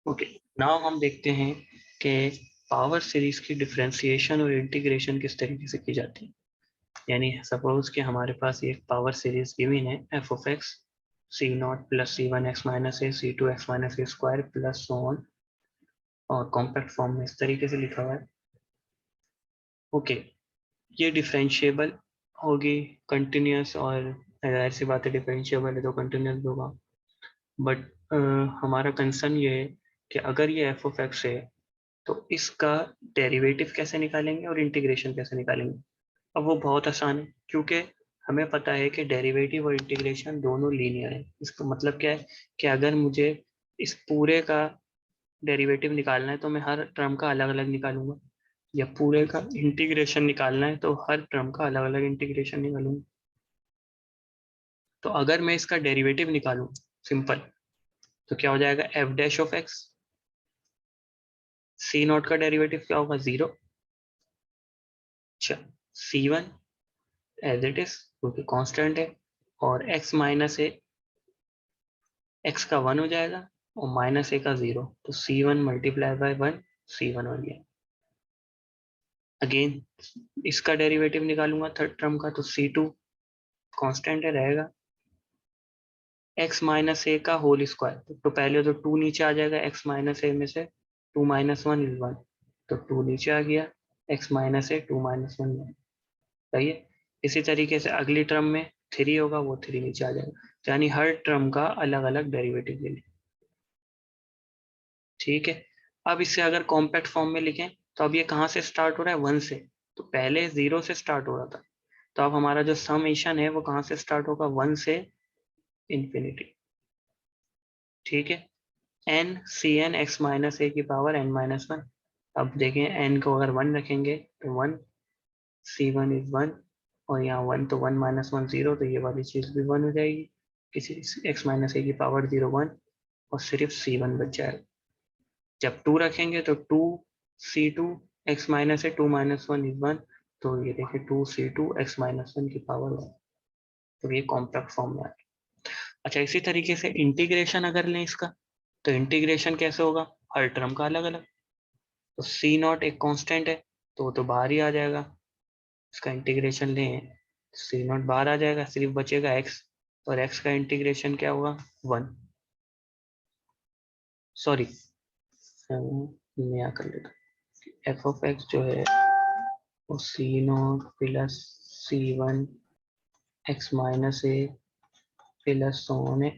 Okay, now हम देखते हैं कि पावर सीरीज की डिफरेंशिएशन और इंटीग्रेशन किस तरीके से की जाती है। यानी सपोज कि हमारे पास एक पावर सीरीज गिवन है F of X C not plus C one X minus A C two X minus A square plus so on, और कॉम्पैक्ट फॉर्म में इस तरीके से लिखा हुआ है। ओके, ये डिफरेंशिएबल होगी कंटिन्यूस, और जाहिर सी बात है डिफरेंशिएबल है तो कंटिन्यूस होगा। बट हमारा कंसर्न ये है कि अगर ये एफ ऑफ एक्स है तो इसका डेरिवेटिव कैसे निकालेंगे और इंटीग्रेशन कैसे निकालेंगे। अब वो बहुत आसान है, क्योंकि हमें पता है कि डेरिवेटिव और इंटीग्रेशन दोनों लीनियर है। इसका मतलब क्या है कि अगर मुझे इस पूरे का डेरिवेटिव निकालना है तो मैं हर टर्म का अलग अलग निकालूंगा, या पूरे का इंटीग्रेशन निकालना है तो हर टर्म का अलग अलग इंटीग्रेशन निकालूंगा। तो अगर मैं इसका डेरिवेटिव निकालूं सिंपल, तो क्या हो जाएगा F dash of X, C not का डेरिवेटिव क्या होगा 0। अच्छा, C one as it is क्योंकि कांस्टेंट है, और x माइनस ए, एक्स का 1 हो जाएगा और माइनस ए का 0, तो c1 मल्टीप्लाई बाय 1 c1 हो गया। अगेन इसका डेरिवेटिव निकालूंगा थर्ड टर्म का, तो c2 कांस्टेंट है रहेगा, x माइनस ए का होल स्क्वायर, तो पहले तो 2 नीचे आ जाएगा, x माइनस ए में से 2 माइनस 1 इज 1, तो 2 नीचे आ गया, x माइनस ए 2 माइनस 1 सही है। इसी तरीके से अगली टर्म में 3 होगा, वो 3 नीचे आ जाएगा, यानी हर टर्म का अलग अलग डेरिवेटिव ले लें। ठीक है, अब इसे अगर कॉम्पैक्ट फॉर्म में लिखें तो अब ये कहाँ से स्टार्ट हो रहा है 1 से, तो पहले 0 से स्टार्ट हो रहा था, तो अब हमारा जो समेशन है वो कहाँ से स्टार्ट होगा 1 से इंफिनिटी। ठीक है, N C N X minus A की पावर एन माइनस वन। अब देखें एन को अगर 1 रखेंगे तो 1, c1 इज 1, और यहाँ 1 तो 1 माइनस 1 0, तो ये वाली चीज भी 1 हो जाएगी, किसी एक्स माइनस ए की पावर 0 1, और सिर्फ c1 बच जाएगा। जब 2 रखेंगे तो 2 c2 x माइनस है 2 माइनस 1 इज 1, तो ये देखिए 2 c2 x माइनस 1 की पावर 1, तो ये कॉम्पैक्ट फॉर्म में आ गया। अच्छा, इसी तरीके से इंटीग्रेशन अगर लें इसका, तो इंटीग्रेशन कैसे होगा, हर टर्म का अलग अलग, तो सी नॉट एक कांस्टेंट है तो वो तो बाहर ही आ जाएगा, इसका इंटीग्रेशन लें सी नॉट बाहर आ जाएगा, सिर्फ बचेगा x, और x का इंटीग्रेशन क्या होगा 1, सॉरी मैं यहाँ कर लेता, एफ ऑफ एक्स जो है वो C not plus C one X minus A plus so on है।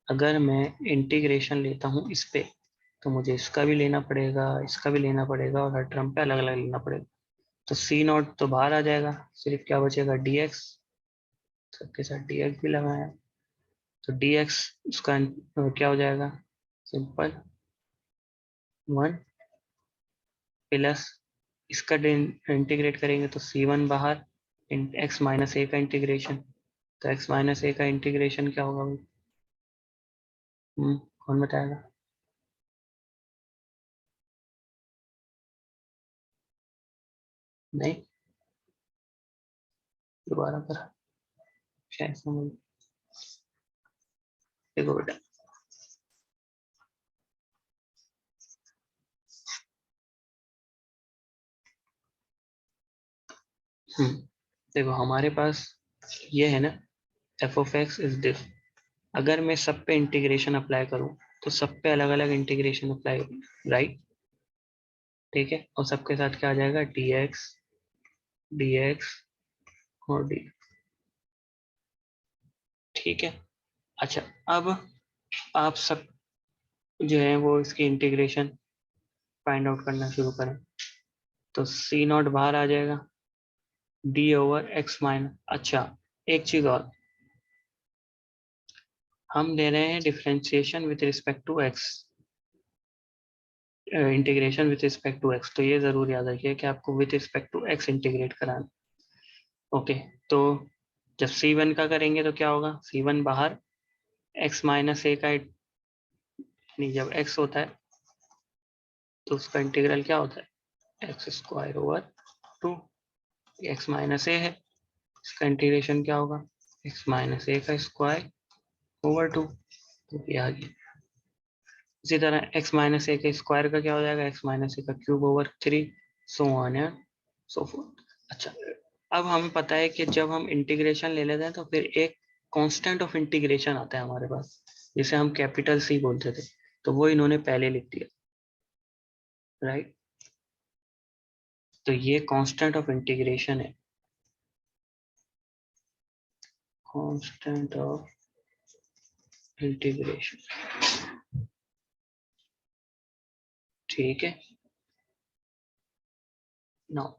अगर मैं इंटीग्रेशन लेता हूँ इस पे, तो मुझे इसका भी लेना पड़ेगा, इसका भी लेना पड़ेगा, और हर टर्म पे अलग अलग लेना पड़ेगा, तो सी नॉट तो बाहर आ जाएगा, सिर्फ क्या बचेगा डी एक्स, सबके साथ डी एक्स भी लगाया, तो डी एक्स उसका क्या हो जाएगा सिंपल 1 प्लस इसका इंटीग्रेट करेंगे तो c1 बाहर, एक्स माइनस ए का इंटीग्रेशन, तो एक्स माइनस ए का इंटीग्रेशन क्या होगा भाई? कौन बताएगा? नहीं, दोबारा करा शायद समझ, देखो बेटा, देखो हमारे पास ये है ना F of x is this, अगर मैं सब पे इंटीग्रेशन अप्लाई करूं तो सब पे अलग अलग इंटीग्रेशन अप्लाई, राइट, ठीक है, और सबके साथ क्या आ जाएगा डी एक्स और डी, ठीक है। अच्छा, अब आप सब जो है वो इसकी इंटीग्रेशन फाइंड आउट करना शुरू करें, तो सी नॉट बाहर आ जाएगा, डी ओवर एक्स माइनस। अच्छा, एक चीज और, हम ले रहे हैं differentiation with respect to X, integration with respect to X, तो ये जरूर याद रखिए कि आपको with respect to X integrate कराना। ओके, तो जब c1 का करेंगे तो क्या होगा, c1 बाहर, x माइनस ए का, नहीं जब x होता है तो उसका इंटीग्रल क्या होता है X square over 2, X minus A है, इसका इंटीग्रेशन क्या होगा एक्स माइनस ए का स्क्वायर ओवर 2, तो ये आ गया। इसी तरह x माइनस ए के स्क्वायर का क्या हो जाएगा, x माइनस ए का cube over 3, so on and so fourth. अच्छा, अब हमें पता है कि जब हम इंटीग्रेशन ले लेते हैं तो फिर एक कांस्टेंट ऑफ इंटीग्रेशन आता है हमारे पास, जिसे हम कैपिटल सी बोलते थे, तो वो इन्होंने पहले लिख दिया, राइट। तो ये कांस्टेंट ऑफ इंटीग्रेशन है, कांस्टेंट ऑफ इंटीग्रेशन, ठीक है। नाउ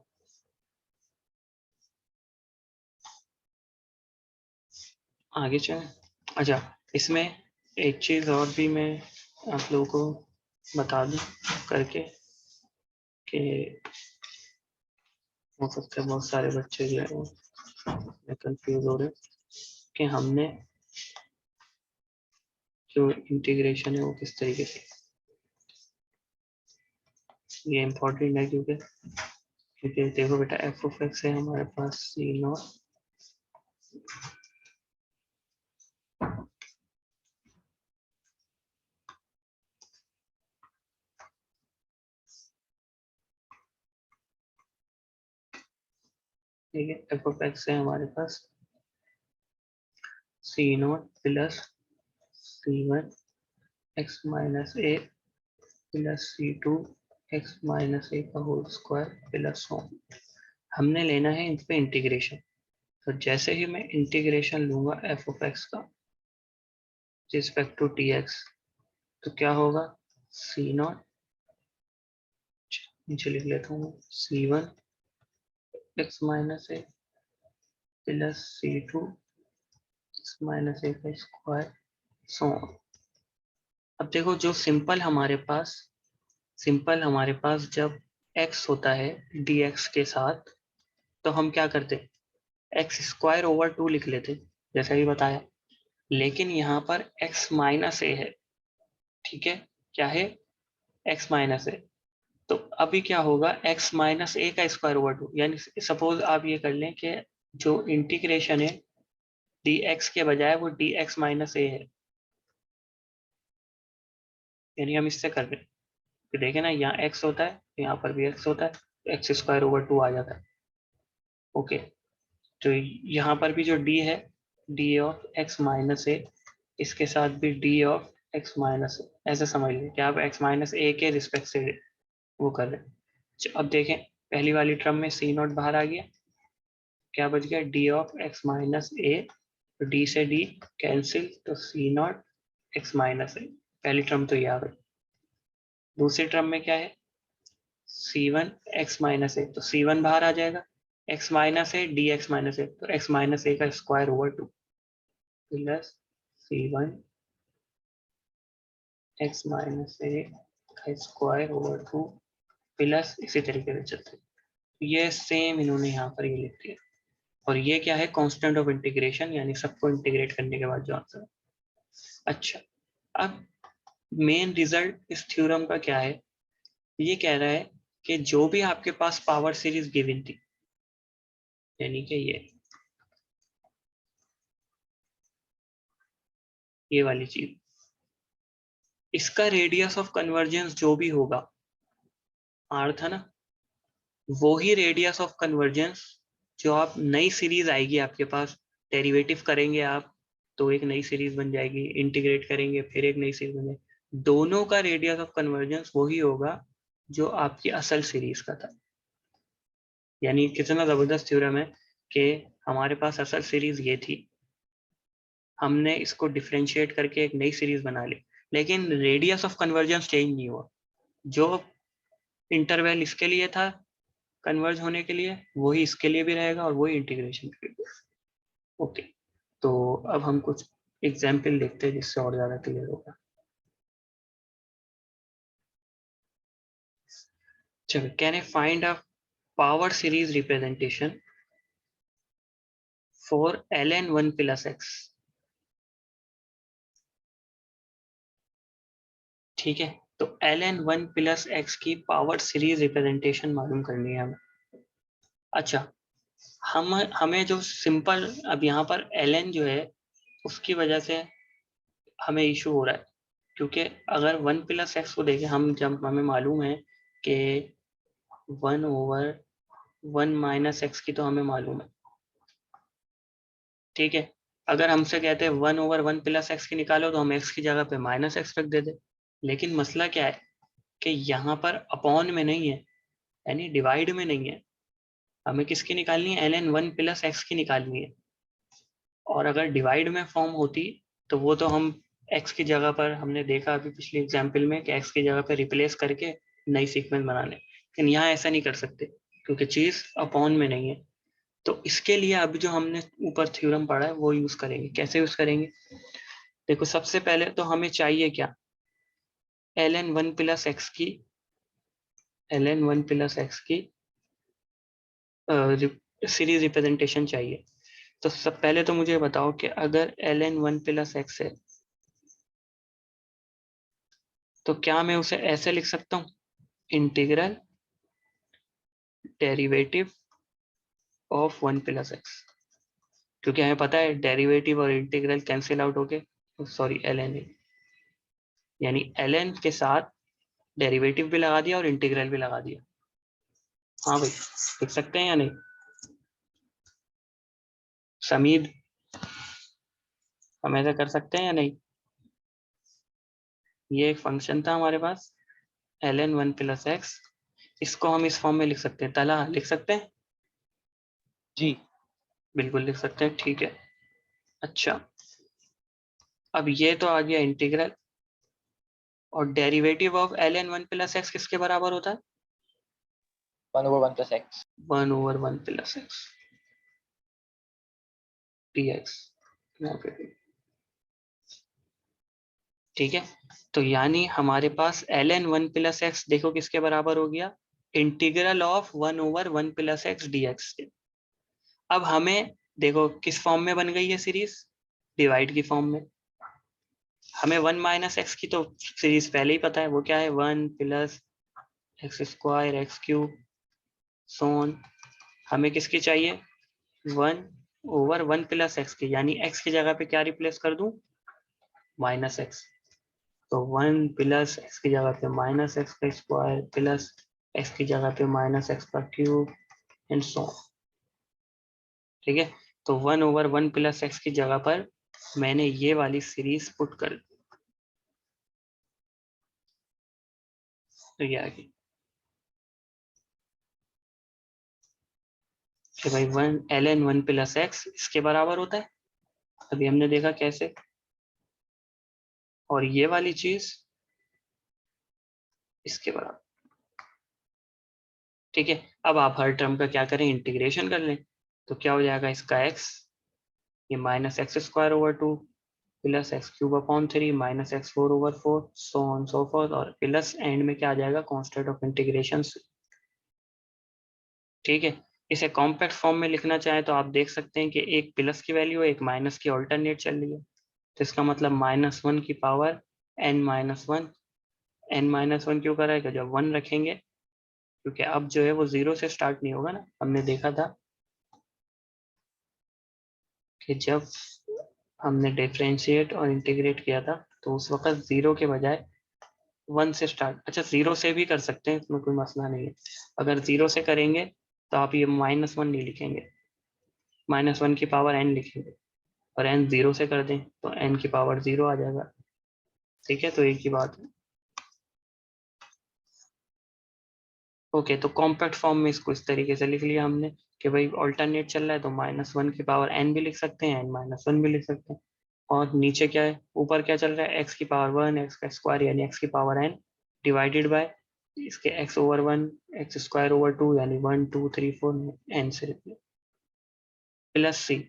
आगे चलें। अच्छा, इसमें एक चीज और भी मैं आप लोगों को बता दूं करके कि हो सकता है बहुत सारे बच्चे जो है वो कंफ्यूज हो रहे हैं कि हमने जो इंटीग्रेशन है वो किस तरीके से, ये इम्पोर्टेंट है क्योंकि देखो बेटा, एफ ऑफ एक्स है हमारे पास सी नॉट, ठीक है, एफ ऑफ एक्स है हमारे पास C not plus C one X minus A plus C two X minus A का होल स्क्वायर प्लस वन। हमने लेना है इन पे इंटीग्रेशन। तो जैसे ही मैं इंटीग्रेशन लूंगा एफ ऑफ एक्स का रिस्पेक्ट टू टी एक्स, तो क्या होगा, सी नॉट, नीचे लिख लेता हूँ, C one X minus A plus C two X minus A का स्क्वायर, सो ऑन। अब देखो, जो सिंपल हमारे पास जब x होता है dx के साथ, तो हम क्या करते, एक्स स्क्वायर ओवर 2 लिख लेते, जैसा भी बताया। लेकिन यहाँ पर x माइनस ए है, ठीक है, क्या है, x माइनस ए। तो अभी क्या होगा, x माइनस ए का स्क्वायर ओवर 2, यानी सपोज आप ये कर लें कि जो इंटीग्रेशन है dx के बजाय वो dx माइनस ए है, यानी हम इससे कर रहे हैं कि देखें ना, यहाँ x होता है, यहाँ पर भी x होता है, तो एक्स स्क्वायर ओवर 2 आ जाता है। ओके, तो यहाँ पर भी जो d है, d ऑफ x माइनस ए, इसके साथ भी d ऑफ x माइनस ए, ऐसे समझ लें कि आप x माइनस ए के रिस्पेक्ट से वो कर रहे हैं। अब देखें, पहली वाली टर्म में सी नॉट बाहर आ गया, क्या बच गया, d of x minus A, तो d से d कैंसिल, तो सी नॉट एक्स माइनस ए, पहली टर्म तो ये आ गई। दूसरी टर्म में क्या है, C one X minus A, तो सी वन बाहर आ जाएगा, X minus A D X minus A, तो एक्स माइनस ए का square over 2 plus C one X minus A का स्क्वायर ओवर 2 प्लस इसी तरीके से चलते, ये सेम इन्होंने यहाँ पर ये लिख दिया। और ये क्या है, कांस्टेंट ऑफ इंटीग्रेशन, यानी सबको इंटीग्रेट करने के बाद जो आंसर है। अच्छा, अब मेन रिजल्ट इस थ्योरम का क्या है, ये कह रहा है कि जो भी आपके पास पावर सीरीज गिवन थी, यानी कि ये वाली चीज, इसका रेडियस ऑफ कन्वर्जेंस जो भी होगा, आर था ना, वो ही रेडियस ऑफ कन्वर्जेंस जो आप नई सीरीज आएगी आपके पास, डेरिवेटिव करेंगे आप तो एक नई सीरीज बन जाएगी, इंटीग्रेट करेंगे फिर एक नई सीरीज बन जाएगी, दोनों का रेडियस ऑफ कन्वर्जेंस वही होगा जो आपकी असल सीरीज का था। यानी कितना जबरदस्त थ्योरम है कि हमारे पास असल सीरीज ये थी, हमने इसको डिफ्रेंशिएट करके एक नई सीरीज बना ली, लेकिन रेडियस ऑफ कन्वर्जेंस चेंज नहीं हुआ। जो इंटरवल इसके लिए था कन्वर्ज होने के लिए, वही इसके लिए भी रहेगा और वही इंटीग्रेशन के लिए। ओके, तो अब हम कुछ एग्जाम्पल देखते हैं जिससे और ज्यादा क्लियर होगा। चलो, can I find a power series representation for ln 1 plus x. ठीक है, तो ln 1 प्लस एक्स की पावर सीरीज रिप्रेजेंटेशन मालूम करनी है हमें। अच्छा, हमें जो सिंपल, अब यहाँ पर ln जो है उसकी वजह से हमें इशू हो रहा है, क्योंकि अगर 1 प्लस एक्स को देखें हम, जब हमें मालूम है कि 1/1 माइनस एक्स की तो हमें मालूम है, ठीक है। अगर हमसे कहते हैं 1/1 प्लस एक्स की निकालो, तो हम एक्स की जगह पे माइनस एक्स रख देते। लेकिन मसला क्या है कि यहाँ पर अपॉन में नहीं है, यानी डिवाइड में नहीं है। हमें किसकी निकालनी है? ln 1 प्लस एक्स की निकालनी है। और अगर डिवाइड में फॉर्म होती तो वो तो हम x की जगह पर, हमने देखा अभी पिछले एग्जाम्पल में कि x की जगह पर रिप्लेस करके नई सीक्वेंस बना लें, लेकिन यहाँ ऐसा नहीं कर सकते क्योंकि चीज अपॉन में नहीं है। तो इसके लिए अभी जो हमने ऊपर थ्योरम पढ़ा है वो यूज करेंगे। कैसे यूज करेंगे? देखो, सबसे पहले तो हमें चाहिए क्या? ln 1 प्लस एक्स की, ln 1 प्लस एक्स की सीरीज रिप्रेजेंटेशन चाहिए। तो सब पहले तो मुझे बताओ कि अगर ln 1 प्लस एक्स है तो क्या मैं उसे ऐसे लिख सकता हूँ? Integral derivative of 1 plus x. क्योंकि हमें पता है डेरिवेटिव और इंटीग्रल कैंसिल आउट होके, सॉरी ln है, यानी ln के साथ डेरिवेटिव भी लगा दिया और इंटीग्रल भी लगा दिया। हाँ भाई, लिख सकते हैं या नहीं? समीद, हम ऐसा कर सकते हैं या नहीं? ये एक फंक्शन था हमारे पास ln 1 प्लस एक्स, इसको हम इस फॉर्म में लिख सकते हैं। तला, लिख सकते हैं? जी बिल्कुल लिख सकते हैं, ठीक है। अच्छा, अब ये तो आ गया इंटीग्रल। और derivative of ln 1 plus x किसके बराबर होता है? 1/1 plus x. 1/1 plus x dx, ठीक है। तो यानी हमारे पास ln 1 प्लस एक्स देखो किसके बराबर हो गया? Integral of 1/1 plus x dx के। अब हमें देखो किस फॉर्म में बन गई है सीरीज? डिवाइड की फॉर्म में। हमें 1 माइनस एक्स की तो सीरीज पहले ही पता है, वो क्या है? 1 plus X square X cube so on. हमें किसकी चाहिए? 1/1 प्लस एक्स की, यानी एक्स की जगह पे क्या रिप्लेस कर दूं? Minus x. तो 1 प्लस एक्स की जगह पे माइनस एक्स का स्क्वायर प्लस एक्स की जगह पे माइनस एक्स का क्यूब एंड सो ऑन, ठीक है। तो 1/1 प्लस एक्स की जगह पर मैंने ये वाली सीरीज पुट कर दी, तो ये आ गई कि भाई 1 ln 1 प्लस एक्स इसके बराबर होता है। अभी हमने देखा कैसे। और ये वाली चीज इसके बराबर, ठीक है। अब आप हर टर्म का क्या करें? इंटीग्रेशन कर लें। तो क्या हो जाएगा इसका x, ये minus x square over 2 plus x cube upon 3 minus x 4 over 4 so on so fourth, और प्लस एंड में क्या आ जाएगा? कांस्टेंट ऑफ इंटीग्रेशन, ठीक है। इसे कॉम्पैक्ट फॉर्म में लिखना चाहे तो आप देख सकते हैं कि एक प्लस की वैल्यू है, एक माइनस की ऑल्टरनेट चल रही है। तो इसका मतलब -1 की पावर n-1। n-1 क्यों कराएगा? जब 1 रखेंगे, क्योंकि अब जो है वो 0 से स्टार्ट नहीं होगा ना। हमने देखा था कि जब हमने डिफरेंशिएट और इंटीग्रेट किया था तो उस वक्त 0 के बजाय 1 से स्टार्ट, अच्छा 0 से भी कर सकते हैं, इसमें कोई मसला नहीं है। अगर 0 से करेंगे तो आप ये -1 नहीं लिखेंगे, -1 की पावर n लिखेंगे। और n 0 से कर दें तो n की पावर 0 आ जाएगा, ठीक है। तो एक ही बात है। ओके, तो कॉम्पैक्ट फॉर्म में इसको इस तरीके से लिख लिया हमने कि भाई ऑल्टरनेट चल रहा है तो -1 की पावर n भी लिख सकते हैं, n-1 भी लिख सकते हैं। और नीचे क्या है, ऊपर क्या चल रहा है? x की पावर 1, x का स्क्वायर यानी x की पावर n डिवाइडेड बाय इसके x over 1, x square over 2 यानी 1 2 3 4 n से प्लस c।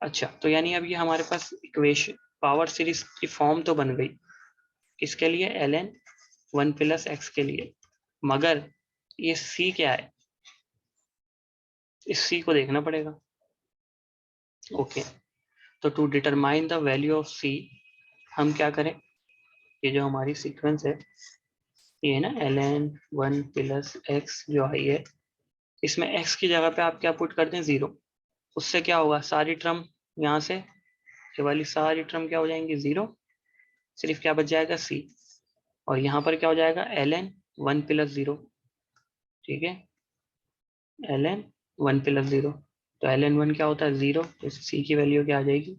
अच्छा, तो यानी अब ये हमारे पास इक्वेशन, पावर सीरीज की फॉर्म तो बन गई। किसके लिए? ln 1 प्लस एक्स के लिए। मगर ये c क्या है? इस c को देखना पड़ेगा। ओके, तो to determine the value of c हम क्या करें? ये जो हमारी सीक्वेंस है, ये है ना ln 1 प्लस एक्स जो आई है, इसमें x की जगह पे आप क्या पुट कर दें? 0। उससे क्या होगा? सारी टर्म यहाँ से, ये वाली सारी टर्म क्या हो जाएंगी? 0। सिर्फ क्या बच जाएगा सी, और यहाँ पर क्या हो जाएगा ln 1 + 0, ठीक है, ln 1 + 0, तो ln 1 क्या होता है 0, तो सी की वैल्यू क्या आ जाएगी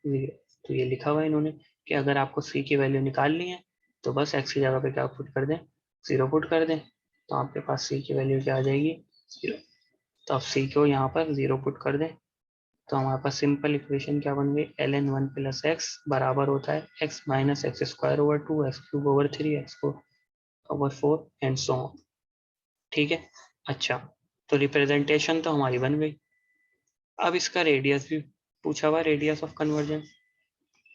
0। तो ये लिखा हुआ है इन्होंने कि अगर आपको सी की वैल्यू निकालनी है तो बस एक्स की जगह पे क्या पुट कर दें, 0 पुट कर दें, तो आपके पास सी की वैल्यू क्या आ जाएगी 0। तो आप सी को यहाँ पर 0 पुट कर दें, तो हमारे पास सिंपल इक्वेशन क्या बन गई, ln 1 + x बराबर होता है x - x² / 2 x³ / 3 x⁴ and so on, ठीक है। अच्छा, तो रिप्रेजेंटेशन तो हमारी बन गई। अब इसका रेडियस भी पूछा हुआ, रेडियस ऑफ कन्वर्जेंस,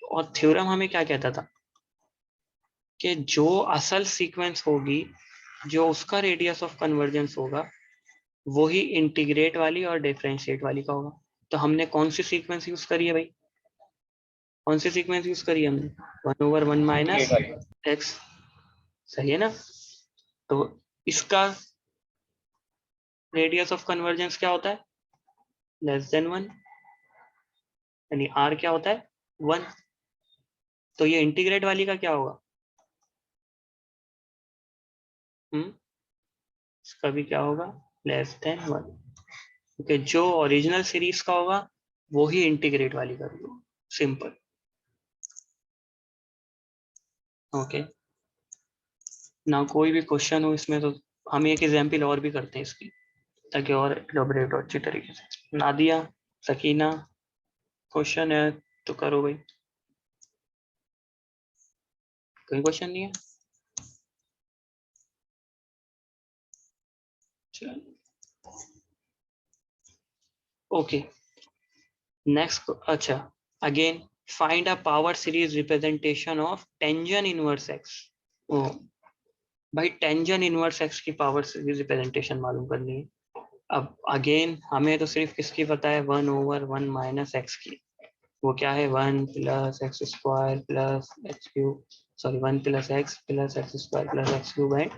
और थ्योरम हमें क्या कहता था कि जो असल सीक्वेंस होगी, जो उसका रेडियस ऑफ कन्वर्जेंस होगा, वो ही इंटीग्रेट वाली और डिफरेंशिएट वाली का होगा। तो हमने कौन सी सीक्वेंस यूज करी है भाई, कौन सी सीक्वेंस यूज करी है हमने, 1/1 - x, सही है ना। तो इसका रेडियस ऑफ कन्वर्जेंस क्या होता है, <<1, यानी r क्या होता है 1। तो ये इंटीग्रेट वाली का क्या होगा, इसका भी क्या होगा <<1। क्योंकि जो ओरिजिनल सीरीज का होगा वो ही इंटीग्रेट वाली का भी होगा, सिंपल। ओके, ना कोई भी क्वेश्चन हो इसमें तो हम एक एग्जाम्पल और भी करते हैं इसकी, ताकि और एलोबरेट हो अच्छी तरीके से। नादिया, सकीना, क्वेश्चन है तो करो भाई, कोई क्वेश्चन नहीं है, चलो ओके नेक्स्ट। अच्छा, again find a power series representation of tangent inverse X. ओ भाई, टेंजेंट इनवर्स एक्स की पावर सीरीज रिप्रेजेंटेशन मालूम करनी है। अब अगेन हमें तो सिर्फ किसकी पता है, 1/1 - x की। वो क्या है, 1 + x² + x³, sorry 1 + x + x² + x³ and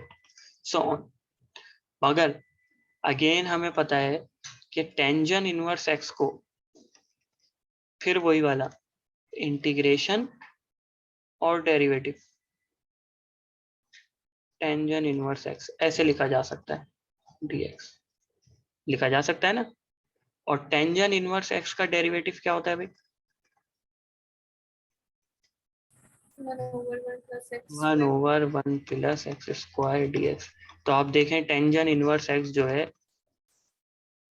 so on. मगर अगेन हमें पता है कि टेंजेंट इनवर्स एक्स को फिर वही वाला इंटीग्रेशन और डेरिवेटिव, टेंजेंट इनवर्स एक्स ऐसे लिखा जा सकता है, dx लिखा जा सकता है ना। और टेंजेंट इनवर्स एक्स का डेरिवेटिव क्या होता है भाई, 1/1 + x² dx। तो आप देखें टेंजेंट इनवर्स एक्स जो है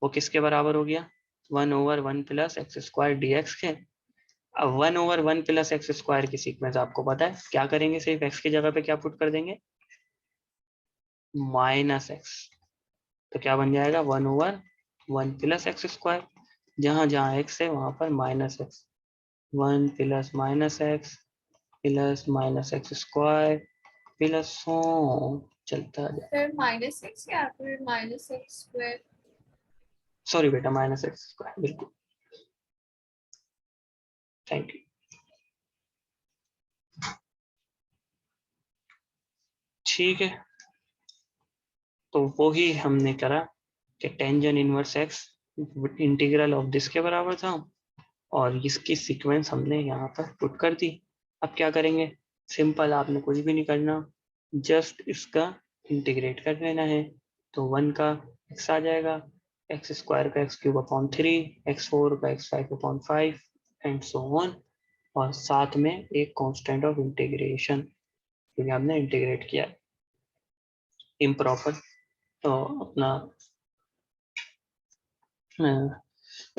वो किसके बराबर हो गया, 1/1 + x² dx के। अब 1/1 + x² की सीक्वेंस आपको पता है, क्या करेंगे, सिर्फ x की जगह पे क्या पुट कर देंगे, -x। तो क्या बन जाएगा 1/1 + x², जहां जहां x है वहां पर -x, 1 + -x + -x² प्लस चलता जाए, फिर -x या फिर -x²। सॉरी बेटा -x², बिल्कुल, थैंक यू। ठीक है, तो वो ही हमने करा कि tangent inverse x integral of this के बराबर था, और इसकी सीक्वेंस हमने यहाँ पर पुट कर दी। अब क्या करेंगे, सिंपल, आपने कुछ भी नहीं करना, जस्ट इसका इंटीग्रेट कर लेना है। तो 1 का x आ जाएगा, x² का x³ / 3, x4 का x5/5 एंड सो ऑन, और साथ में एक कांस्टेंट ऑफ इंटीग्रेशन, क्योंकि हमने इंटीग्रेट किया इम्प्रॉपर। तो अपना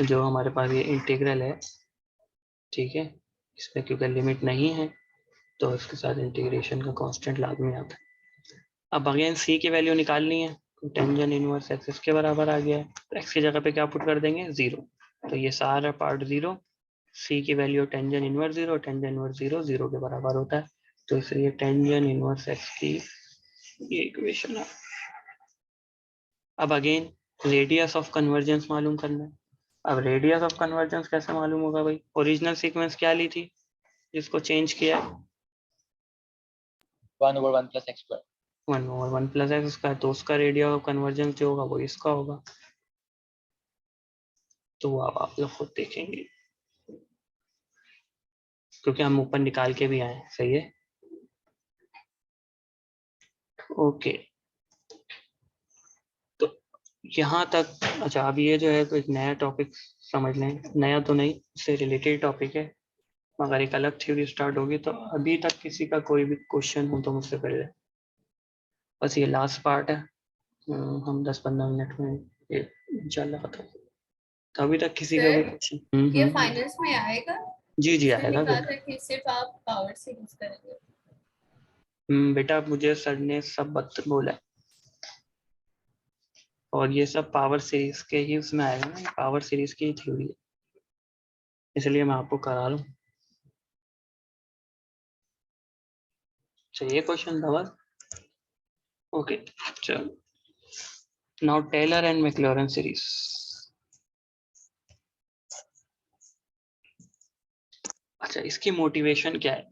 जो हमारे पास ये इंटीग्रल है, ठीक है, इसमें क्योंकि लिमिट नहीं है तो इसके साथ इंटीग्रेशन का कांस्टेंट लाजमी आता है। अब अगेन सी की वैल्यू निकालनी है, तो टेंजेंट इनवर्स एक्स इसके बराबर आ गया है, तो एक्स की जगह पे क्या पुट कर देंगे 0, तो ये सारा पार्ट 0, सी की value tangent inverse 0, tangent inverse 0 0 के बराबर होता है, तो इसलिए टेंजेंट इनवर्स एक्स की ये इक्वेशन है। अब अगेन रेडियस ऑफ कन्वर्जेंस मालूम करना है। अब रेडियस ऑफ कन्वर्जेंस कैसे मालूम होगा भाई, ओरिजिनल सीक्वेंस क्या ली थी जिसको चेंज किया है, 1/1 + x²। 1/1 + x², तो उसका रेडियस ऑफ कन्वर्जेंस जो होगा वो इसका होगा। तो अब आप लोग खुद देखेंगे, क्योंकि हम ऊपर निकाल के भी आए। सही है, ओके। तो यहाँ तक, अच्छा अब ये जो है तो एक नया टॉपिक समझ लें, नया तो नहीं, इससे रिलेटेड टॉपिक है, मगर एक अलग थ्योरी स्टार्ट होगी। तो अभी तक किसी का कोई भी क्वेश्चन हो तो मुझसे कर ले, बस ये लास्ट पार्ट है। हम 10-15 मिनट में ये इंशाल्लाह खत्म। तो अभी तक किसी का भी सर क्वेश्चन? ये फाइनल्स में आएगा? जी जी इसमें आएगा लिखा बेटा। था कि सिर्फ आप पावर से यूज करेंगे। बेटा मुझे सर ने सब बोला है, और ये सब पावर सीरीज के ही उसमें आएगा ना, पावर सीरीज की थ्योरी है, इसलिए मैं आपको करा लूँ। चाहिए क्वेश्चन था बस। ओके चलो, नाउ टेलर एंड मैक्लॉरेन सीरीज। अच्छा इसकी मोटिवेशन क्या है?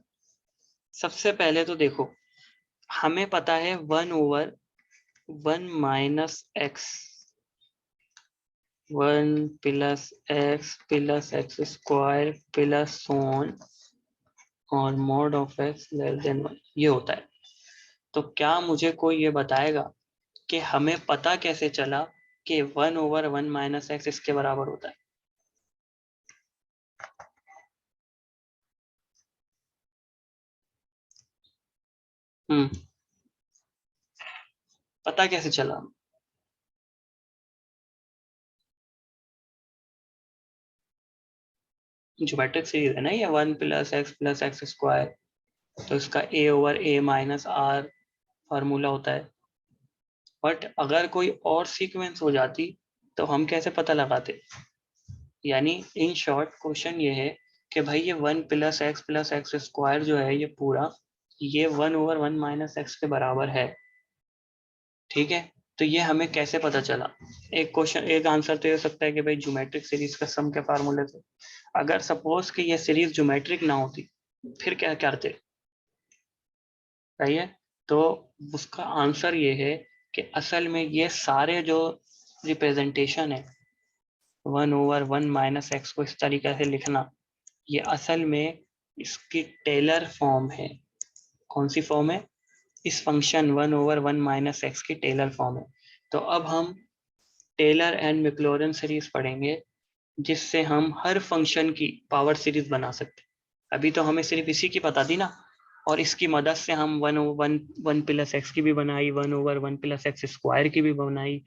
सबसे पहले तो देखो, हमें पता है 1/1 minus X, 1 + x square plus so on और mod of x less than 1 ये होता है। तो क्या मुझे कोई ये बताएगा कि हमें पता कैसे चला कि 1/1 माइनस एक्स इसके बराबर होता है? पता कैसे चला? ज्योमेट्रिक सीरीज है ना ये, 1 + x स्क्वायर, तो इसका a/a - r फार्मूला होता है। बट अगर कोई और सीक्वेंस हो जाती तो हम कैसे पता लगाते? यानी इन शॉर्ट क्वेश्चन ये है कि भाई ये 1 + x स्क्वायर जो है ये पूरा, ये 1/1 माइनस एक्स के बराबर है। ठीक है, तो ये हमें कैसे पता चला? एक क्वेश्चन, एक आंसर तो ये हो सकता है कि भाई ज्योमेट्रिक सीरीज का सम के फार्मूले से। अगर सपोज कि ये सीरीज ज्योमेट्रिक ना होती फिर क्या करते? सही है, तो उसका आंसर ये है कि असल में ये सारे जो रिप्रेजेंटेशन है 1/1 माइनस एक्स को इस तरीके से लिखना, ये असल में इसकी टेलर फॉर्म है। कौन सी फॉर्म है? इस फंक्शन 1/1 माइनस एक्स की टेलर फॉर्म है। तो अब हम टेलर एंड मैक्लॉरेन सीरीज पढ़ेंगे, जिससे हम हर फंक्शन की पावर सीरीज बना सकते हैं। अभी तो हमें सिर्फ इसी की पता थी ना, और इसकी मदद से हम 1/1 + x की भी बनाई, 1/1 + x स्क्वायर की भी बनाई,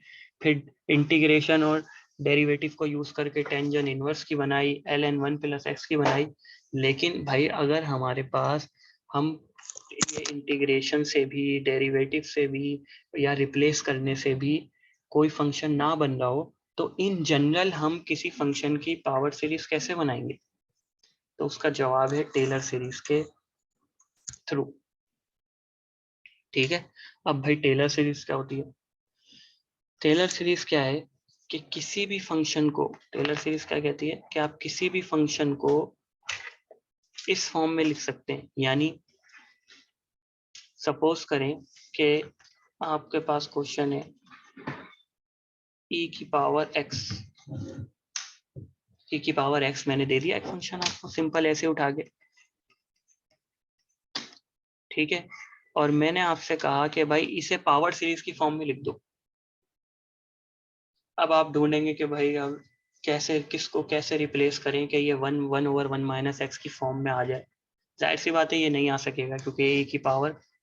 फिर इंटीग्रेशन और डेरिवेटिव को यूज करके टेंजेंट इनवर्स की बनाई, ln1 + x की बनाई। लेकिन भाई अगर हमारे पास हम ये इंटीग्रेशन से भी, डेरिवेटिव से भी या रिप्लेस करने से भी कोई फंक्शन ना बन रहा हो, तो इन जनरल हम किसी फंक्शन की पावर सीरीज कैसे बनाएंगे? तो उसका जवाब है टेलर सीरीज के थ्रू। ठीक है, अब भाई टेलर सीरीज क्या होती है? टेलर सीरीज क्या है कि किसी भी फंक्शन को, टेलर सीरीज क्या कहती है कि आप किसी भी फंक्शन को इस फॉर्म में लिख सकते हैं। यानी सपोज करें कि आपके पास क्वेश्चन है e⁻x मैंने दे दिया एक फंक्शन आपको सिंपल ऐसे उठा के। ठीक है, और मैंने आपसे कहा कि भाई इसे पावर सीरीज की फॉर्म में लिख दो। अब आप ढूंढेंगे कि भाई अब कैसे, किसको कैसे रिप्लेस करें कि ये 1/1 माइनस एक्स की फॉर्म में आ जाए। जाहिर सी बात है ये नहीं आ सकेगा, क्योंकि ए की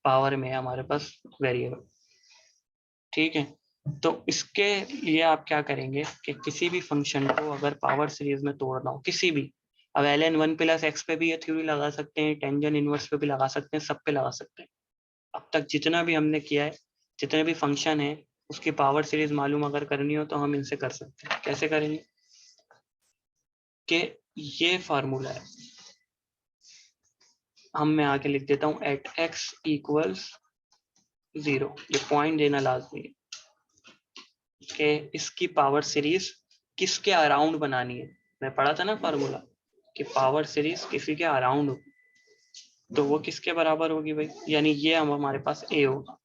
पावर में है हमारे पास वेरिएबल। ठीक है, तो इसके लिए आप क्या करेंगे कि किसी भी फंक्शन को अगर पावर सीरीज में तोड़ना हो, किसी भी, अब ln1 + x पे भी ये थ्योरी लगा सकते हैं, टेंजेंट इनवर्स पे भी लगा सकते हैं, सब पे लगा सकते हैं। अब तक जितना भी हमने किया है, जितने भी फंक्शन है, उसकी पावर सीरीज मालूम अगर करनी हो तो हम इनसे कर सकते हैं। कैसे करेंगे? कि ये फार्मूला है, हम मैं आके लिख देता हूँ @x = 0। ये पॉइंट देना लाजमी है कि इसकी पावर सीरीज किसके अराउंड बनानी है। मैं पढ़ा था ना फार्मूला कि पावर सीरीज किसी के अराउंड हो, तो वो किसके बराबर होगी भाई? यानी ये हम हमारे पास a होगा,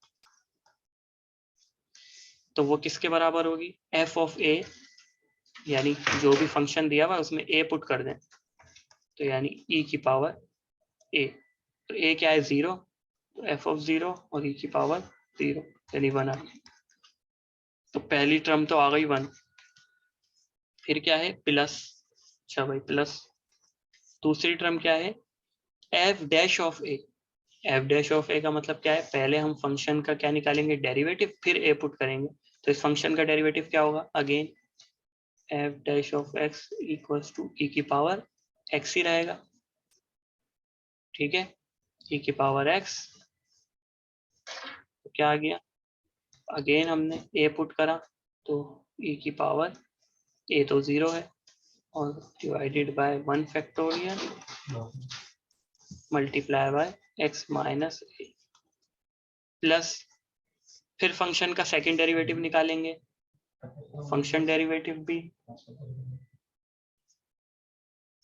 तो वो किसके बराबर होगी? f(a), यानी जो भी फंक्शन दिया हुआ उसमें a पुट कर दें, तो यानी e⁻x ए, तो ए क्या है 0, तो एफ ऑफ 0 और ई की पावर 0 यानी 1 आ गई। तो पहली टर्म तो आ गई 1, फिर क्या है प्लस, अच्छा भाई प्लस, दूसरी टर्म क्या है F dash of A. F dash of A का मतलब क्या है, पहले हम फंक्शन का क्या निकालेंगे डेरिवेटिव, फिर ए पुट करेंगे। तो इस फंक्शन का डेरिवेटिव क्या होगा, again F dash of X equals to E की पावर एक्स ही रहेगा, ठीक है, ई की पावर एक्स। तो क्या आ गया, अगेन हमने ए पुट करा तो ई की पावर ए तो 0 है और divided by 1 factorial multiply by x minus A plus, फिर फंक्शन का सेकंड डेरिवेटिव निकालेंगे, फंक्शन डेरिवेटिव भी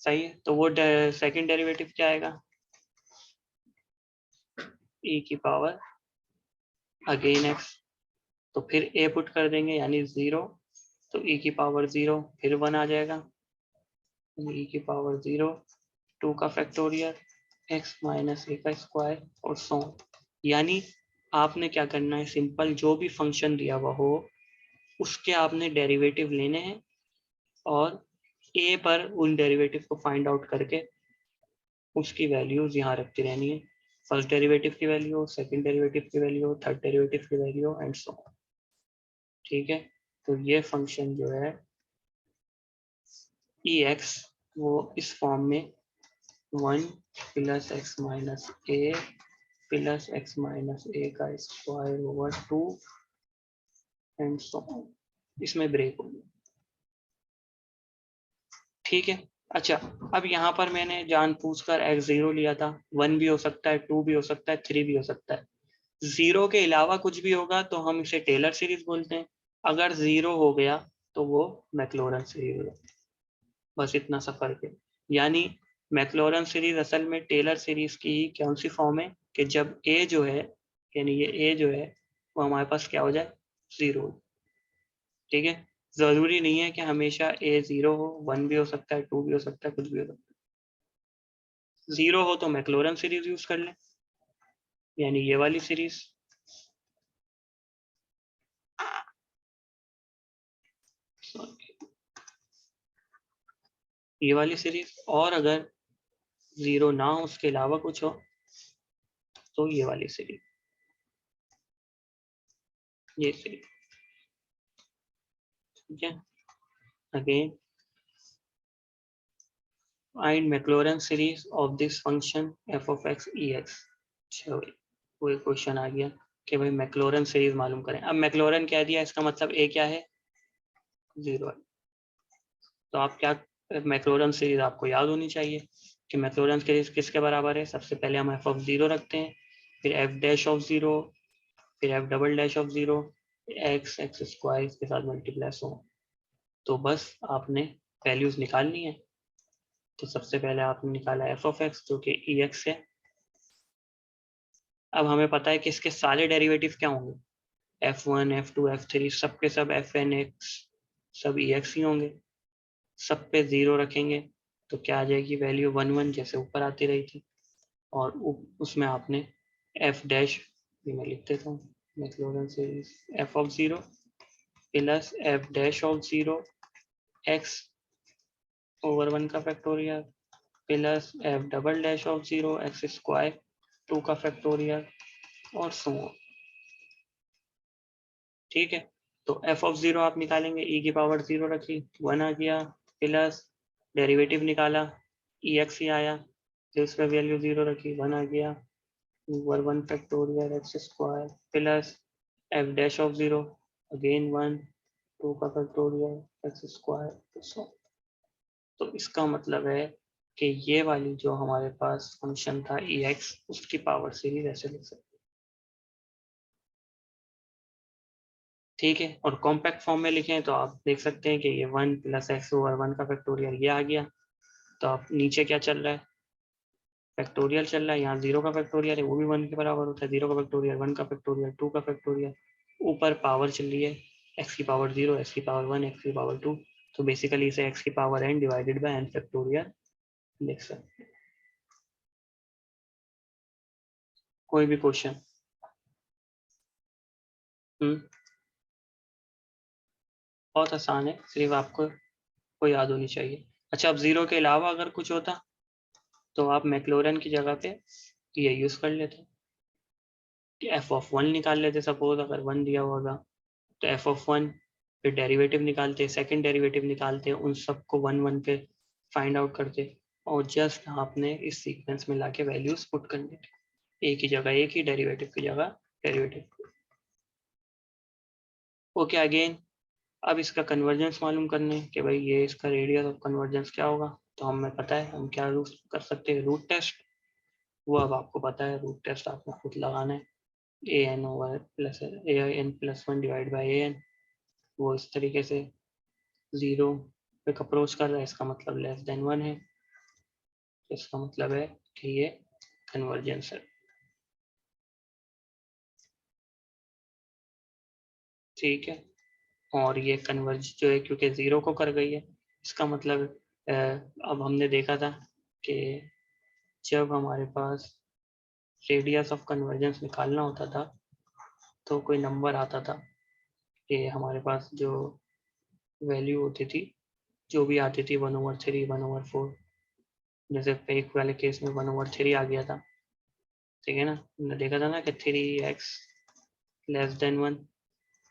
सही है। तो वो सेकंड डेरिवेटिव क्या आएगा, ई की पावर अगेन एक्स, तो फिर ए पुट कर देंगे यानी 0, तो ई की पावर 0 फिर 1 आ जाएगा, ई की पावर 0 2 का फैक्टोरियल एक्स माइनस ए का स्क्वायर और सो। यानी आपने क्या करना है, सिंपल जो भी फंक्शन दिया हुआ हो उसके आपने डेरिवेटिव लेने हैं और ए पर उन डेरिवेटिव को फाइंड आउट करके उसकी वैल्यूज यहाँ रखती रहनी है, फर्स्ट डेरिवेटिव की वैल्यू, सेकंड डेरिवेटिव की वैल्यू, थर्ड डेरिवेटिव की वैल्यू एंड सो ऑन, ठीक है। तो ये फंक्शन जो है ई एक्स वो इस फॉर्म में 1 plus x minus A plus x minus A का square over 2 and so on, इसमें ब्रेक होगी, ठीक है। अच्छा, अब यहाँ पर मैंने जानबूझकर x0 लिया था, 1 भी हो सकता है, 2 भी हो सकता है, 3 भी हो सकता है। 0 के अलावा कुछ भी होगा तो हम इसे टेलर सीरीज बोलते हैं, अगर 0 हो गया तो वो मैक्लोरन सीरीज होगा, बस इतना सा फर्क है। यानी मैक्लोरन सीरीज असल में टेलर सीरीज की ही कौन सी फॉर्म है कि जब ए जो है, यानी ये ए जो है वो हमारे पास क्या हो जाए 0, ठीक है। जरूरी नहीं है कि हमेशा ए 0 हो, 1 भी हो सकता है, 2 भी हो सकता है, कुछ भी हो सकता है। 0 हो तो मैक्लोरन सीरीज यूज कर लें, यानी ये वाली सीरीज, ये वाली सीरीज, और अगर 0 ना हो उसके अलावा कुछ हो तो ये वाली सीरीज, ये सीरीज, ठीक है। Again find Maclaurin series of this function F of X E X. अच्छा भाई, कोई क्वेश्चन आ गया कि भाई मैक्लोरन सीरीज मालूम करें। अब मैक्लोरन कह दिया, इसका मतलब ए क्या है 0 है। तो आप क्या, मैक्लोरन सीरीज आपको याद होनी चाहिए कि मैक्लोरन सीरीज किसके बराबर है। सबसे पहले हम एफ ऑफ 0 रखते हैं, फिर एफ डैश ऑफ 0, फिर F double dash of 0, x x square के साथ मल्टीप्लाई हो। तो बस आपने वैल्यूज निकालनी है। तो सबसे पहले आपने निकाला एफ ऑफ एक्स जो कि ई एक्स है। अब हमें पता है कि इसके सारे डेरिवेटिव क्या होंगे, f1 f2 f3 सबके सब fn x सब ई एक्स ही होंगे, सब पे 0 रखेंगे तो क्या आ जाएगी वैल्यू 1 1 जैसे ऊपर आती रही थी। और उसमें आपने f डैश भी मैं लिख देता हूँ, Maclaurin series f of 0 plus f dash of 0 x over 1 का factorial plus f double dash of 0 x square 2 का फैक्टोरियल और सो ऑन, ठीक है। तो f ऑफ 0 आप निकालेंगे, e की पावर 0 रखी 1 आ गया, प्लस डेरिवेटिव निकाला ई एक्स ही आया, फिर उसका वैल्यू 0 रखी 1 आ गया, over 1 factorial x square plus f dash of 0 again 1 2 का फैक्टोरियल एक्स स्क्वायर। तो इसका मतलब है कि ये वाली जो हमारे पास फंक्शन था ई एक्स उसकी पावर सीरीज ऐसे लिख सकते, ठीक है। और कॉम्पैक्ट फॉर्म में लिखें तो आप देख सकते हैं कि ये 1 प्लस एक्स ओवर 1 का फैक्टोरियल ये आ गया। तो आप नीचे क्या चल रहा है, फैक्टोरियल चल रहा है, यहाँ 0 का फैक्टोरियल है वो भी 1 के बराबर होता है, 0 का फैक्टोरियल 1 का फैक्टोरियल 2 का फैक्टोरियल, ऊपर पावर चल रही है x की पावर 0 x की पावर 1 x की पावर 2। तो बेसिकली इसे x की power n divided by n factorial लिख सकते हैं। कोई भी क्वेश्चन? बहुत आसान है, सिर्फ आपको याद होनी चाहिए। अच्छा, अब 0 के अलावा अगर कुछ होता तो आप मैक्लोरन की जगह पे ये यूज कर लेते, f(1) निकाल लेते। सपोज अगर 1 दिया होगा तो f(1), फिर डेरिवेटिव निकालते, सेकंड डेरिवेटिव निकालते, उन सबको 1 1 पे फाइंड आउट करते, और जस्ट आपने इस सीक्वेंस में लाके वैल्यूज पुट कर देते, एक ही जगह, एक ही डेरिवेटिव की जगह डेरिवेटिव। ओके, अगेन अब इसका कन्वर्जेंस मालूम करने कि भाई ये इसका रेडियस ऑफ कन्वर्जेंस क्या होगा, तो हमें पता है हम क्या यूज कर सकते हैं, रूट टेस्ट। वो अब आपको पता है, रूट टेस्ट आपको खुद लगाना है, an+1 डिवाइड बाई an। वो इस तरीके से 0 पे अप्रोच कर रहा है, इसका मतलब लेस देन 1 है, इसका मतलब है कि ये कन्वर्जेंस है। ठीक है, और ये कन्वर्ज जो है क्योंकि 0 को कर गई है, इसका मतलब अब हमने देखा था कि जब हमारे पास रेडियस ऑफ कन्वर्जेंस निकालना होता था तो कोई नंबर आता था कि हमारे पास जो वैल्यू होती थी, जो भी आती थी 1/3, 1/4, जैसे फेक वाले केस में 1/3 आ गया था। ठीक है ना, हमने देखा था ना कि 3x लेस देन 1,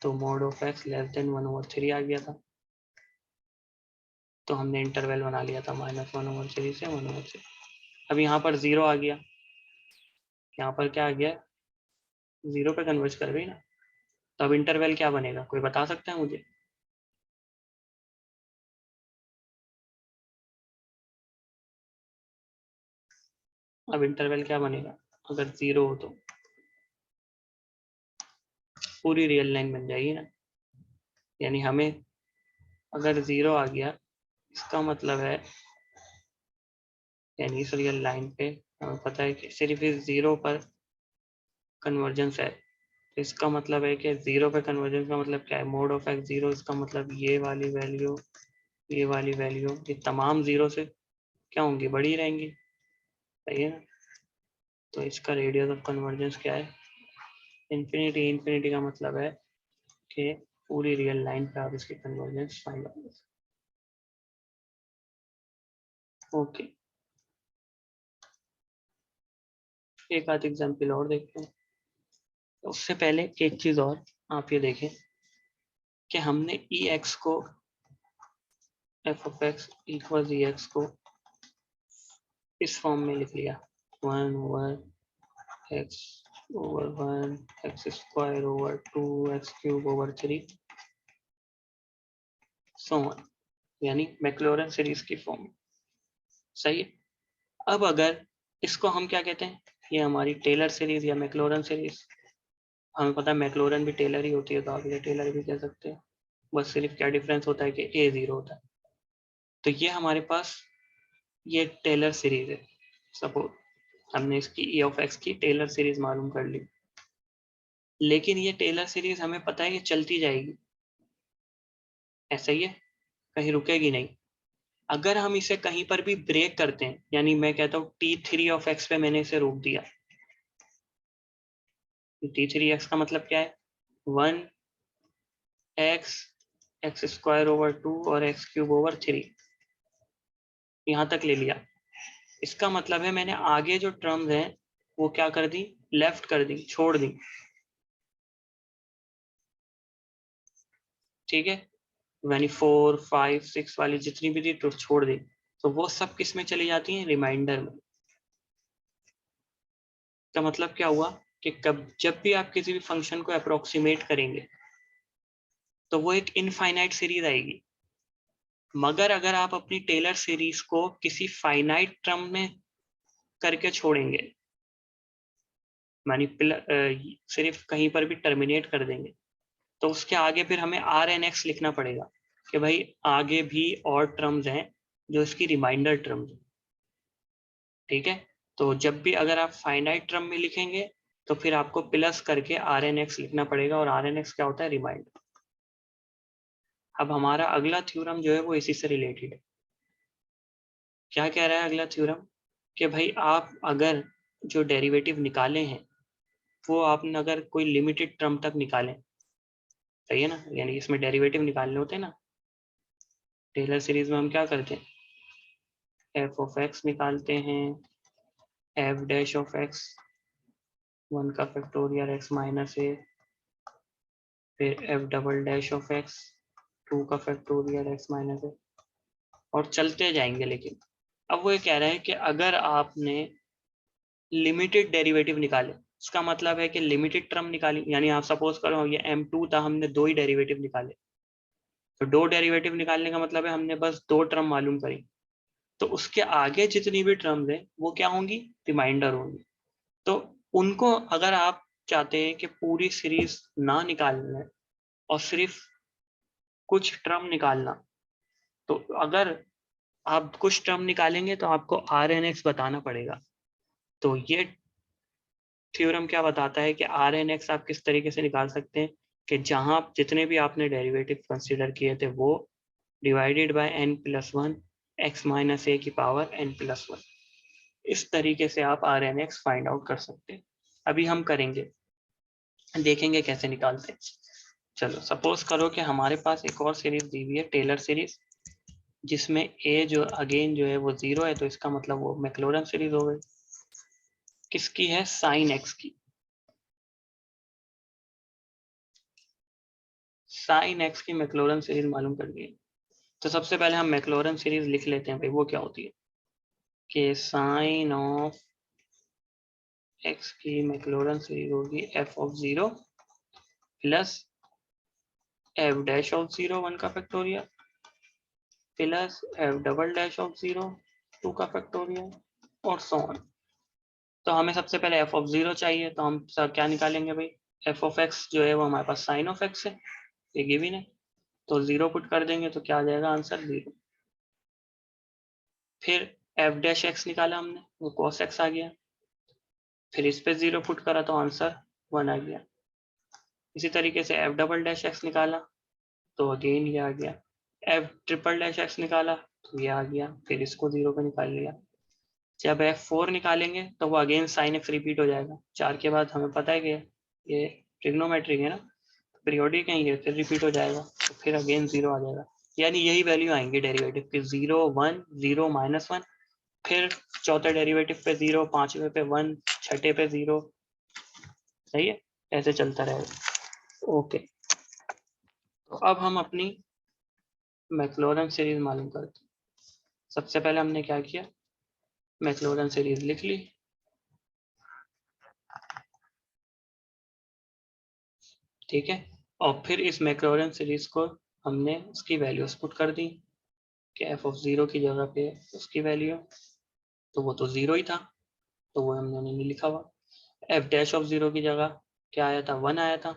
तो mode of x less then 1/3 आ गया था, तो हमने इंटरवल बना लिया था -1/3 से 1/3। अब यहाँ पर 0 आ गया, यहाँ पर क्या आ गया, 0 पे कन्वर्ज कर गई ना, तो अब इंटरवल क्या बनेगा, कोई बता सकता है मुझे? अब इंटरवल क्या बनेगा अगर 0 हो, तो पूरी रियल लाइन बन जाएगी ना, यानी हमें अगर 0 आ गया, इसका मतलब है, यानी इस रियल लाइन पे हमें पता है कि सिर्फ इस 0 पर कन्वर्जेंस है, तो इसका मतलब है कि 0 पे कन्वर्जेंस का मतलब क्या है, मोड ऑफ x 0, इसका मतलब ये वाली वैल्यू, ये वाली वैल्यू, ये तमाम 0 से क्या होंगी, बड़ी रहेंगी, सही है ना। तो इसका रेडियस ऑफ कन्वर्जेंस क्या है, इन्फिनिटी। इन्फिनिटी का मतलब है कि पूरी रियल लाइन पे आप इसकी कन्वर्जेंस फाइंड आउट कर सकते। ओके, एक आध एग्जाम्पल और देखते हैं। उससे पहले एक चीज और, आप ये देखें कि हमने ex को, f of x equal ex को इस फॉर्म में लिख लिया, 1/x/1 x²/2 x³ so on, यानी मैक्लॉरन सीरीज की फॉर्म। सही है, अब अगर इसको हम क्या कहते हैं, ये हमारी टेलर सीरीज या मैक्लॉरन सीरीज, हमें पता है मैक्लॉरन भी टेलर ही होती है, तो आप ये टेलर भी कह सकते हैं, बस सिर्फ क्या डिफरेंस होता है कि a 0 होता है। तो ये हमारे पास ये टेलर सीरीज है, सपोज हमने इसकी e of x की टेलर सीरीज मालूम कर ली, लेकिन ये टेलर सीरीज हमें पता है ये चलती जाएगी, ऐसा ही है, कहीं रुकेगी नहीं। अगर हम इसे कहीं पर भी ब्रेक करते हैं, यानी मैं कहता हूँ t3 of x पे मैंने इसे रोक दिया, t3x का मतलब क्या है, 1x x²/2 और x³/3, यहाँ तक ले लिया। इसका मतलब है मैंने आगे जो टर्म्स हैं वो क्या कर दी, लेफ्ट कर दी, छोड़ दी। ठीक है, यानी 4 5 6 वाली जितनी भी थी तो छोड़ दी, तो वो सब किस में चली जाती हैं, रिमाइंडर में। का मतलब क्या हुआ कि जब भी आप किसी भी फंक्शन को अप्रोक्सीमेट करेंगे तो वो एक इनफाइनाइट सीरीज आएगी, मगर अगर आप अपनी टेलर सीरीज को किसी फाइनाइट टर्म में करके छोड़ेंगे, यानी सिर्फ कहीं पर भी टर्मिनेट कर देंगे, तो उसके आगे फिर हमें Rnx लिखना पड़ेगा कि भाई आगे भी और टर्म्स हैं जो इसकी रिमाइंडर टर्म्स। ठीक है, तो जब भी अगर आप फाइनाइट टर्म में लिखेंगे तो फिर आपको प्लस करके Rnx लिखना पड़ेगा, और Rnx क्या होता है, रिमाइंडर। अब हमारा अगला थ्योरम जो है वो इसी से रिलेटेड है। क्या कह रहा है अगला थ्योरम, कि भाई आप अगर जो डेरिवेटिव निकाले हैं वो आपने अगर कोई लिमिटेड टर्म तक निकालें, सही है ना, यानी इसमें डेरिवेटिव निकालने होते हैं ना, टेलर सीरीज में हम क्या करते हैं, एफ ऑफ एक्स निकालते हैं, एफ डैश ऑफ एक्स 1 का फैक्टोरियल एक्स माइनस ए, फिर F double dash of x 2 का फैक्टोरियल एक्स माइनस ए, और चलते जाएंगे। लेकिन अब वो ये कह रहे हैं कि अगर आपने लिमिटेड डेरिवेटिव निकाले, इसका मतलब है कि लिमिटेड टर्म निकाली, यानी आप सपोज करो ये m2 था, हमने 2 ही डेरिवेटिव निकाले, तो 2 डेरिवेटिव निकालने का मतलब है हमने बस 2 टर्म मालूम करी, तो उसके आगे जितनी भी टर्म्स है वो क्या होंगी, रिमाइंडर होंगी। तो उनको अगर आप चाहते हैं कि पूरी सीरीज ना निकालना और सिर्फ कुछ टर्म निकालना, तो अगर आप कुछ टर्म निकालेंगे तो आपको RnX बताना पड़ेगा। तो ये थ्योरम क्या बताता है कि RnX आप किस तरीके से निकाल सकते हैं कि जहां जितने भी आपने डेरिवेटिव कंसीडर किए थे वो divided by n+1 x minus A की पावर n+1, इस तरीके से आप RnX फाइंड आउट कर सकते हैं। अभी हम करेंगे, देखेंगे कैसे निकालते हैं। चलो सपोज करो कि हमारे पास एक और सीरीज दी हुई है, टेलर सीरीज, जिसमें a जो अगेन जो है वो 0 है, तो इसका मतलब वो मैक्लोरन सीरीज हो गई। किसकी है, साइन x की, साइन x की मैक्लोरन सीरीज मालूम कर दी। तो सबसे पहले हम मैक्लोरन सीरीज लिख लेते हैं भाई, वो क्या होती है कि साइन ऑफ x की मैक्लोरन सीरीज होगी f of 0 plus f dash of 0 1 का factorial plus f double dash of 0 2 का फैक्टोरियल और सो ऑन। तो हमें सबसे पहले f ऑफ 0 चाहिए, तो हम क्या निकालेंगे भाई, f ऑफ x जो है वो हमारे पास साइन ऑफ x है, ये गिवन है, तो 0 पुट कर देंगे तो क्या आ जाएगा आंसर 0। फिर f डैश x निकाला हमने, वो cos x आ गया, फिर इस पे 0 पुट करा तो आंसर 1 आ गया। इसी तरीके से f डबल डैश x निकाला तो अगेन ये आ गया, f ट्रिपल डैश x निकाला तो ये आ गया, फिर इसको 0 पे निकाल लिया। जब f4 निकालेंगे तो वो अगेन साइन x रिपीट हो जाएगा, 4 के बाद हमें पता है कि ये ट्रिग्नोमेट्रिक है ना, पीरियोडिक है ये, फिर रिपीट हो जाएगा, तो फिर अगेन 0 आ जाएगा। यानी यही वैल्यू आएंगी डेरिवेटिव की, 0 1 0 -1, फिर चौथे डेरिवेटिव पे 0, पांचवे पे 1, छठे पे 0, सही है, ऐसे चलता रहेगा। ओके, तो अब हम अपनी मैक्लोरन सीरीज मालूम करते हैं। सबसे पहले हमने क्या किया, मैक्लोरन सीरीज लिख ली, ठीक है, और फिर इस मैक्लोरन सीरीज को हमने उसकी वैल्यूज पुट कर दी कि f ऑफ 0 की जगह पे उसकी वैल्यू, तो वो तो 0 ही था, तो वो हमने नहीं लिखा हुआ। f डैश ऑफ 0 की जगह क्या आया था, 1 आया था,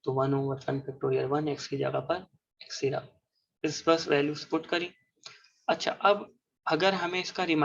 तो 1 ओवर 1 फैक्टोरियल 1 x की जगह पर x ही रहा, इस बस वैल्यूज पुट करी। अच्छा, अब अगर हमें इसका रिमाइंडर